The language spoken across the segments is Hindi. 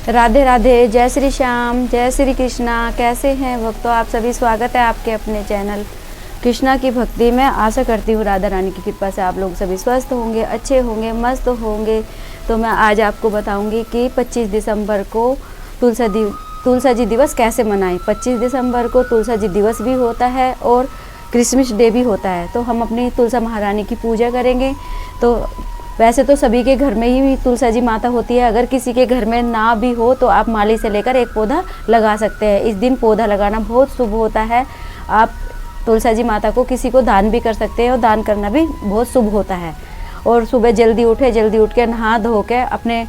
राधे राधे, जय श्री श्याम, जय श्री कृष्णा। कैसे हैं भक्तों आप सभी? स्वागत है आपके अपने चैनल कृष्णा की भक्ति में। आशा करती हूँ राधा रानी की कृपा से आप लोग सभी स्वस्थ होंगे, अच्छे होंगे, मस्त होंगे। तो मैं आज आपको बताऊंगी कि 25 दिसंबर को तुलसा जी दिवस कैसे मनाएं। 25 दिसंबर को तुलसा जी दिवस भी होता है और क्रिसमस डे भी होता है। तो हम अपनी तुलसा महारानी की पूजा करेंगे। तो वैसे तो सभी के घर में ही तुलसा जी माता होती है। अगर किसी के घर में ना भी हो तो आप माली से लेकर एक पौधा लगा सकते हैं। इस दिन पौधा लगाना बहुत शुभ होता है। आप तुलसा जी माता को किसी को दान भी कर सकते हैं और दान करना भी बहुत शुभ होता है। और सुबह जल्दी उठ के नहा धो के अपने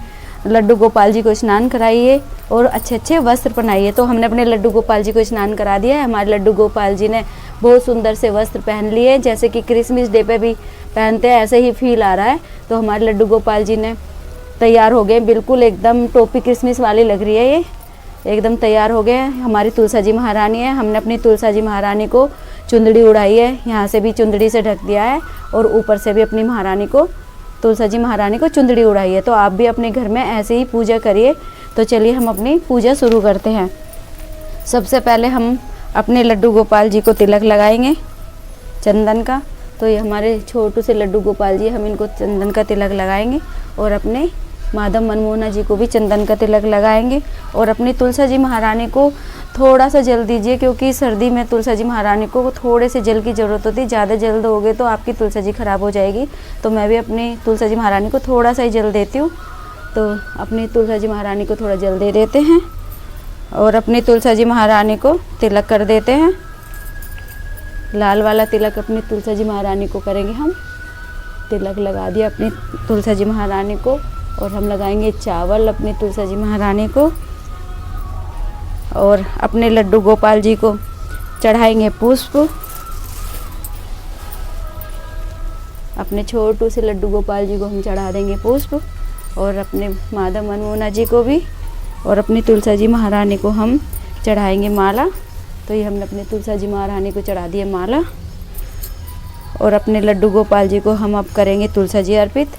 लड्डू गोपाल जी को स्नान कराइए और अच्छे अच्छे वस्त्र पहनाइए। तो हमने अपने लड्डू गोपाल जी को स्नान करा दिया है। हमारे लड्डू गोपाल जी ने बहुत सुंदर से वस्त्र पहन लिए, जैसे कि क्रिसमस डे पे भी पहनते हैं, ऐसे ही फील आ रहा है। तो हमारे लड्डू गोपाल जी ने तैयार हो गए, बिल्कुल एकदम टोपी क्रिसमस वाली लग रही है। ये एकदम तैयार हो गए। हमारी तुलसा जी महारानी है। हमने अपनी तुलसा जी महारानी को चुंदड़ी उड़ाई है, यहाँ से भी चुंदड़ी से ढक दिया है और ऊपर से भी अपनी महारानी को, तुलसा जी महारानी को चुंदड़ी उड़ाई है। तो आप भी अपने घर में ऐसे ही पूजा करिए। तो चलिए हम अपनी पूजा शुरू करते हैं। सबसे पहले हम अपने लड्डू गोपाल जी को तिलक लगाएंगे चंदन का। तो ये हमारे छोटू से लड्डू गोपाल जी, हम इनको चंदन का तिलक लगाएंगे और अपने माधव मनमोहना जी को भी चंदन का तिलक लगाएंगे। और अपनी तुलसा जी महारानी को थोड़ा सा जल दीजिए, क्योंकि सर्दी में तुलसा जी महारानी को थोड़े से जल की ज़रूरत होती है। ज़्यादा जल दोगे तो आपकी तुलसा जी ख़राब हो जाएगी। तो मैं भी अपनी तुलसा जी महारानी को थोड़ा सा ही जल देती हूँ। तो अपनी तुलसा जी महारानी को थोड़ा जल दे देते हैं और अपनी तुलसा जी महारानी को तिलक कर देते हैं। लाल वाला तिलक अपनी तुलसा जी महारानी को करेंगे हम। तिलक लगा दिया अपनी तुलसा जी महारानी को और हम लगाएंगे चावल अपनी तुलसा जी महारानी को और अपने लड्डू गोपाल जी को चढ़ाएंगे पुष्प। अपने छोटू से लड्डू गोपाल जी को हम चढ़ा देंगे पुष्प और अपने माधव मनमोहना जी को भी और अपनी तुलसा जी महारानी को हम चढ़ाएंगे माला। तो ये हमने अपने तुलसा जी महारानी को चढ़ा दिया माला और अपने लड्डू गोपाल जी को हम अब करेंगे तुलसा जी अर्पित,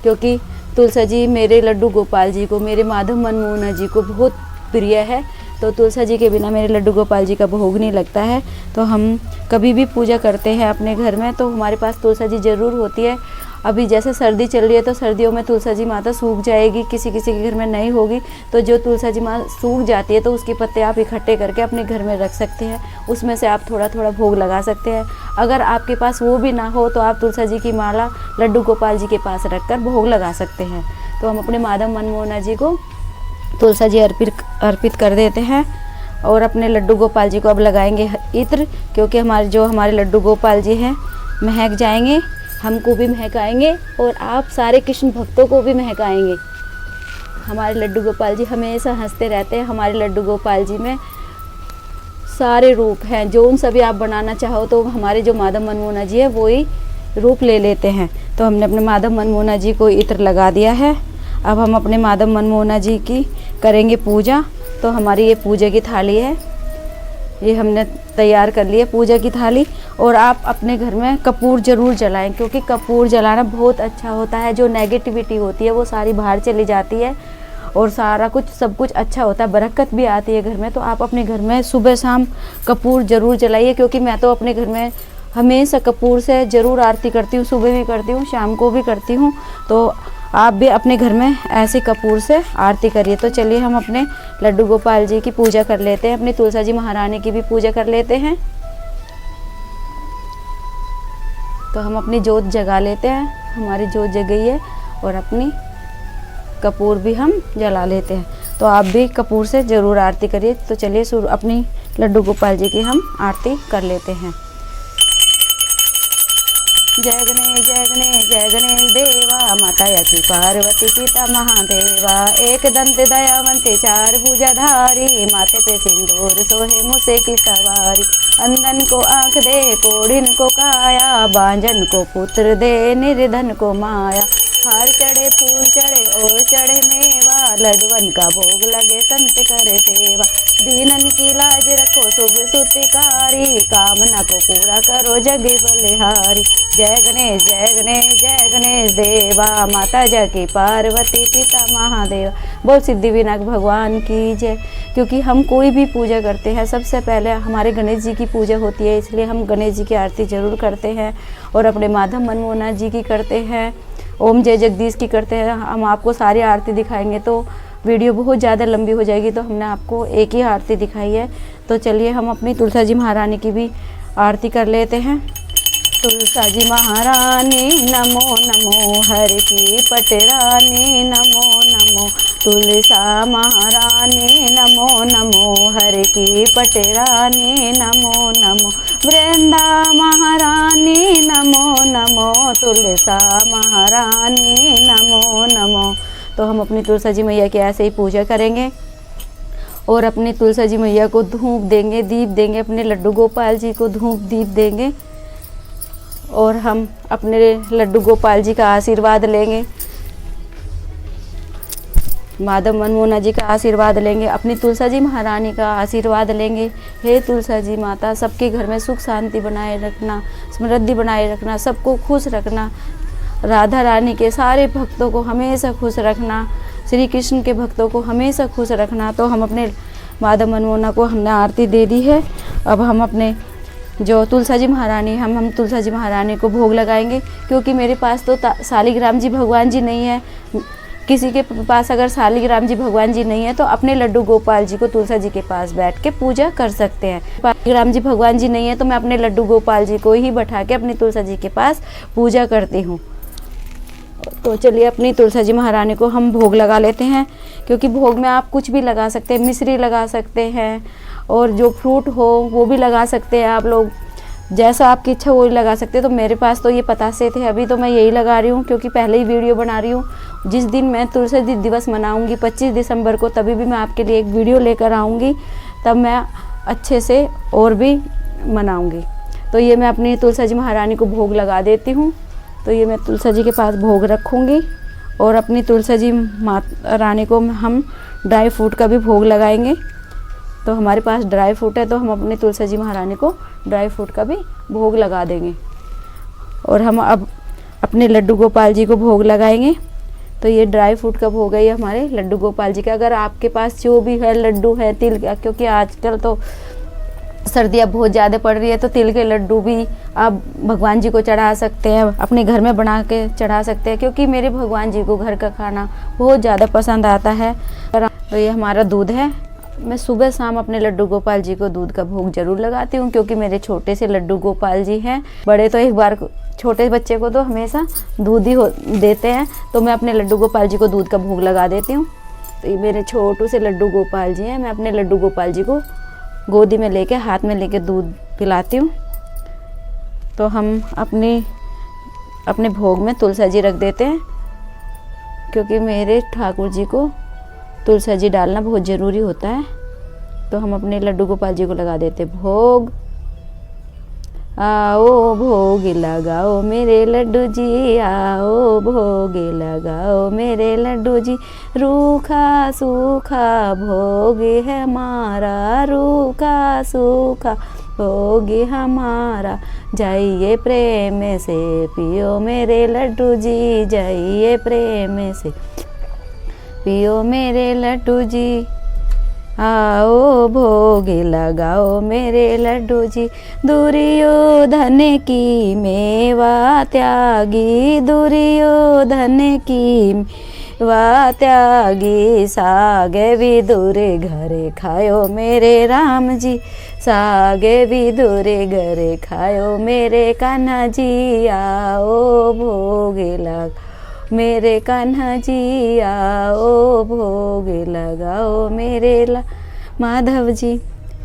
क्योंकि तुलसा जी मेरे लड्डू गोपाल जी को, मेरे माधव मनमोहना जी को बहुत प्रिय है। तो तुलसा जी के बिना मेरे लड्डू गोपाल जी का भोग नहीं लगता है। तो हम कभी भी पूजा करते हैं अपने घर में तो हमारे पास तुलसा जी ज़रूर होती है। अभी जैसे सर्दी चल रही है तो सर्दियों में तुलसा जी माता सूख जाएगी, किसी किसी के घर में नहीं होगी। तो जो तुलसा जी माँ सूख जाती है तो उसके पत्ते आप इकट्ठे करके अपने घर में रख सकते हैं। उसमें से आप थोड़ा थोड़ा भोग लगा सकते हैं। अगर आपके पास वो भी ना हो तो आप तुलसा जी की माला लड्डू गोपाल जी के पास रख कर भोग लगा सकते हैं। तो हम अपने माधव मनमोहना जी को तुलसा जी अर्पित कर देते हैं और अपने लड्डू गोपाल जी को अब लगाएंगे इत्र, क्योंकि हमारे लड्डू गोपाल जी हैं महक जाएंगे, हमको भी महकाएंगे और आप सारे कृष्ण भक्तों को भी महकाएंगे। हमारे लड्डू गोपाल जी हमेशा हंसते रहते हैं। हमारे लड्डू गोपाल जी में सारे रूप हैं, जो उन सभी आप बनाना चाहो तो हमारे जो माधव मनमोहना जी है वो ही रूप ले लेते हैं। तो हमने अपने माधव मनमोहना जी को इत्र लगा दिया है। अब हम अपने माधव मनमोहना जी की करेंगे पूजा। तो हमारी ये पूजा की थाली है, ये हमने तैयार कर ली है पूजा की थाली। और आप अपने घर में कपूर ज़रूर जलाएं, क्योंकि कपूर जलाना बहुत अच्छा होता है। जो नेगेटिविटी होती है वो सारी बाहर चली जाती है और सारा कुछ सब कुछ अच्छा होता है, बरकत भी आती है घर में। तो आप अपने घर में सुबह शाम कपूर ज़रूर जलाइए, क्योंकि मैं तो अपने घर में हमेशा कपूर से ज़रूर आरती करती हूँ। सुबह भी करती हूँ, शाम को भी करती हूँ। तो आप भी अपने घर में ऐसे कपूर से आरती करिए। तो चलिए हम अपने लड्डू गोपाल जी की पूजा कर लेते हैं, अपनी तुलसा जी महारानी की भी पूजा कर लेते हैं। तो हम अपनी जोत जगा लेते हैं, हमारी जोत जग गई है और अपनी कपूर भी हम जला लेते हैं। तो आप भी कपूर से ज़रूर आरती करिए। तो चलिए अपनी लड्डू गोपाल जी की हम आरती कर लेते हैं। जय गणेश देवा, माता यति पार्वती पिता महादेवा, एक दंत दयावंते चार भुजाधारी, माथे पे सिंदूर सोहे मुसे की सवारी, अंधन को आँख दे कोढ़िन को काया, बांझन को पुत्र दे निर्धन को माया, हार चढ़े फूल चढ़े और चढ़े मेवा, लडवन का भोग लगे संत करे सेवा। दीनन की लाज रखो शुभ सुतिकारी, कामना को पूरा करो जगे बलिहारी। जय गणेश जय गणेश जय गणेश देवा, माता जगी पार्वती पिता महादेव। बोल सिद्धि विनायक भगवान की जय। क्योंकि हम कोई भी पूजा करते हैं सबसे पहले हमारे गणेश जी की पूजा होती है, इसलिए हम गणेश जी की आरती जरूर करते हैं और अपने माधव मनमोहना जी की करते हैं, ओम जय जगदीश की करते हैं। हम आपको सारी आरती दिखाएंगे तो वीडियो बहुत ज़्यादा लंबी हो जाएगी, तो हमने आपको एक ही आरती दिखाई है। तो चलिए हम अपनी तुलसा जी महारानी की भी आरती कर लेते हैं। तुलसा जी महारानी नमो नमो, हर की पटरानी नमो नमो। तुलसा महारानी नमो नमो, हर की पटरानी नमो नमो। वृंदा महारानी नमो नमो, तुलसा महारानी नमो नमो। तो हम अपनी तुलसा जी मैया की ऐसे ही पूजा करेंगे और अपनी तुलसा जी मैया को धूप देंगे, दीप देंगे, अपने लड्डू गोपाल जी को धूप दीप देंगे और हम अपने लड्डू गोपाल जी का आशीर्वाद लेंगे, माधव मनमोहना जी का आशीर्वाद लेंगे, अपनी तुलसा जी महारानी का आशीर्वाद लेंगे। हे तुलसा जी माता, सबके घर में सुख शांति बनाए रखना, समृद्धि बनाए रखना, सबको खुश रखना, राधा रानी के सारे भक्तों को हमेशा खुश रखना, श्री कृष्ण के भक्तों को हमेशा खुश रखना। तो हम अपने माधव मनमोहना को हमने आरती दे दी है। अब हम अपने जो तुलसा जी महारानी हम तुलसा जी महारानी को भोग लगाएंगे, क्योंकि मेरे पास तो शालिग्राम जी भगवान जी नहीं है। किसी के पास अगर शालिग्राम जी भगवान जी नहीं है तो अपने लड्डू गोपाल जी को तुलसा जी के पास बैठ के पूजा कर सकते हैं। शालिग्राम जी भगवान जी नहीं है तो मैं अपने लड्डू गोपाल जी को ही बैठा के अपनी तुलसा जी के पास पूजा करती हूँ। तो चलिए अपनी तुलसा जी महारानी को हम भोग लगा लेते हैं, क्योंकि भोग में आप कुछ भी लगा सकते हैं, मिश्री लगा सकते हैं और जो फ्रूट हो वो भी लगा सकते हैं, आप लोग जैसा आपकी इच्छा वो लगा सकते हैं। तो मेरे पास तो ये पतासे थे, अभी तो मैं यही लगा रही हूँ क्योंकि पहले ही वीडियो बना रही हूँ। जिस दिन मैं तुलसी जी दिवस मनाऊँगी 25 दिसंबर को, तभी भी मैं आपके लिए एक वीडियो लेकर आऊँगी, तब मैं अच्छे से और भी मनाऊँगी। तो ये मैं अपनी तुलसा जी महारानी को भोग लगा देती हूँ। तो ये मैं तुलसा जी के पास भोग रखूँगी और अपनी तुलसा जी माता रानी को हम ड्राई फ्रूट का भी भोग लगाएंगे। तो हमारे पास ड्राई फ्रूट है तो हम अपनी तुलसा जी महारानी को ड्राई फ्रूट का भी भोग लगा देंगे। और हम अब अपने लड्डू गोपाल जी को भोग लगाएंगे। तो ये ड्राई फ्रूट का भोग है ये हमारे लड्डू गोपाल जी का। अगर आपके पास जो भी है लड्डू है, तिल का, क्योंकि आजकल तो सर्दियाँ बहुत ज़्यादा पड़ रही है तो तिल के लड्डू भी आप भगवान जी को चढ़ा सकते हैं, अपने घर में बना के चढ़ा सकते हैं, क्योंकि मेरे भगवान जी को घर का खाना बहुत ज़्यादा पसंद आता है। तो ये हमारा दूध है। मैं सुबह शाम अपने लड्डू गोपाल जी को दूध का भोग जरूर लगाती हूँ, क्योंकि मेरे छोटे से लड्डू गोपाल जी हैं। बड़े तो एक बार छोटे बच्चे को तो हमेशा दूध ही देते हैं, तो मैं अपने लड्डू गोपाल जी को दूध का भोग लगा देती हूँ। तो ये मेरे छोटू से लड्डू गोपाल जी हैं। मैं अपने लड्डू गोपाल जी को गोदी में लेके हाथ में लेके दूध पिलाती हूँ। तो हम अपने भोग में तुलसा जी रख देते हैं, क्योंकि मेरे ठाकुर जी को तुलसा जी डालना बहुत ज़रूरी होता है। तो हम अपने लड्डू गोपाल जी को लगा देते भोग। आओ भोग लगाओ मेरे लड्डू जी, आओ भोग लगाओ मेरे लड्डू जी। रूखा सूखा भोग है हमारा, रूखा सूखा भोग हमारा। जाइए प्रेम से पियो मेरे लड्डू जी, जाइए प्रेम से पियो मेरे लड्डू जी। आओ भोग लगाओ मेरे लड्डू जी। दुर्योधन की मेवा त्यागी, दुर्योधन की मेवा त्यागी। सागे विदुर घरे खायो मेरे राम जी, सागे विदुर घरे खायो मेरे कान्हा जी। आओ भोग लग मेरे कान्हा जी, आओ भोग लगाओ मेरे माधव जी।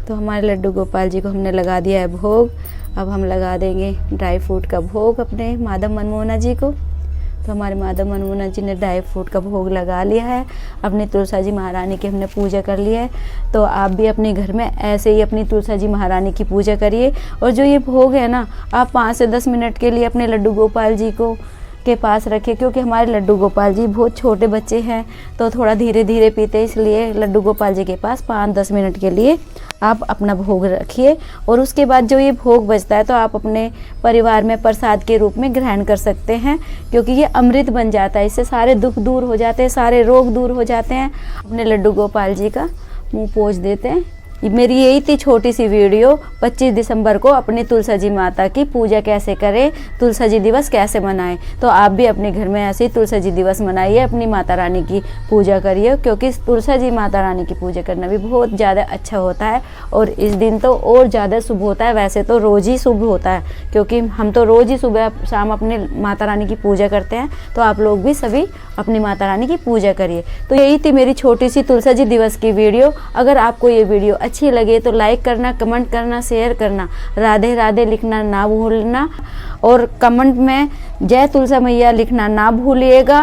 तो हमारे लड्डू गोपाल जी को हमने लगा दिया है भोग। अब हम लगा देंगे ड्राई फ्रूट का भोग अपने माधव मनमोहना जी को। तो हमारे माधव मनमोहना जी ने ड्राई फ्रूट का भोग लगा लिया है। अपनी तुलसा जी महारानी की हमने पूजा कर ली है। तो आप भी अपने घर में ऐसे ही अपनी तुलसा जी महारानी की पूजा करिए। और जो ये भोग है ना, आप 5 से 10 मिनट के लिए अपने लड्डू गोपाल जी को के पास रखिए, क्योंकि हमारे लड्डू गोपाल जी बहुत छोटे बच्चे हैं तो थोड़ा धीरे धीरे पीते हैं, इसलिए लड्डू गोपाल जी के पास 5-10 मिनट के लिए आप अपना भोग रखिए। और उसके बाद जो ये भोग बचता है तो आप अपने परिवार में प्रसाद के रूप में ग्रहण कर सकते हैं, क्योंकि ये अमृत बन जाता है, इससे सारे दुख दूर हो जाते हैं, सारे रोग दूर हो जाते हैं। अपने लड्डू गोपाल जी का मुँह पोंछ देते हैं। मेरी यही थी छोटी सी वीडियो। 25 दिसंबर को अपनी तुलसा जी माता की पूजा कैसे करें, तुलसा जी दिवस कैसे मनाएं। तो आप भी अपने घर में ऐसे ही तुलसा जी दिवस मनाइए, अपनी माता रानी की पूजा करिए, क्योंकि तुलसा जी माता रानी की पूजा करना भी बहुत ज़्यादा अच्छा होता है। और इस दिन तो और ज़्यादा शुभ होता है, वैसे तो रोज़ ही शुभ होता है, क्योंकि हम तो रोज़ ही सुबह शाम अपनी माता रानी की पूजा करते हैं। तो आप लोग भी सभी अपनी माता रानी की पूजा करिए। तो यही थी मेरी छोटी सी तुलसा जी दिवस की वीडियो। अगर आपको ये वीडियो अच्छी लगे तो लाइक करना, कमेंट करना, शेयर करना, राधे राधे लिखना ना भूलना, और कमेंट में जय तुलसा मैया लिखना ना भूलिएगा,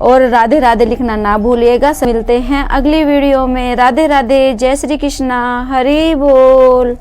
और राधे राधे लिखना ना भूलिएगा। मिलते हैं अगली वीडियो में। राधे राधे, जय श्री कृष्णा, हरि बोल।